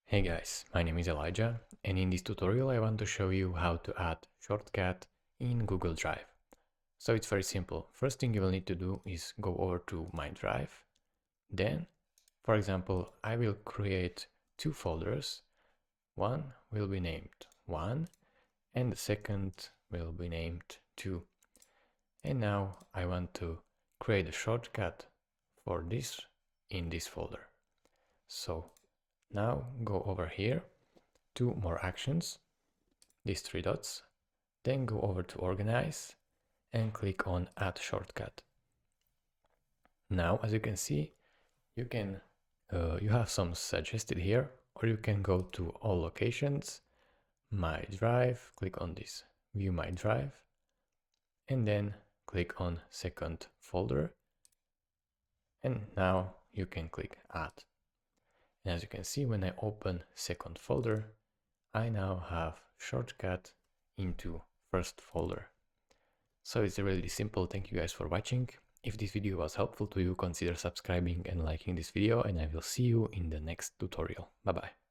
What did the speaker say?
Hey guys, my name is Elijah, and in this tutorial I want to show you how to add shortcut in Google Drive. So it's very simple. First thing you will need to do is go over to My Drive. Then, for example, I will create two folders. One will be named 1 and the second will be named 2. And now I want to create a shortcut for this in this folder. So now go over here to more actions, these three dots, then go over to organize and click on add shortcut. Now, as you can see, you have some suggested here, or you can go to all locations, my drive, click on this view my drive, and then click on second folder. And now you can click add. And as you can see, when I open second folder, I now have shortcut into first folder. So it's really simple. Thank you guys for watching. If this video was helpful to you, consider subscribing and liking this video, and I will see you in the next tutorial. Bye bye.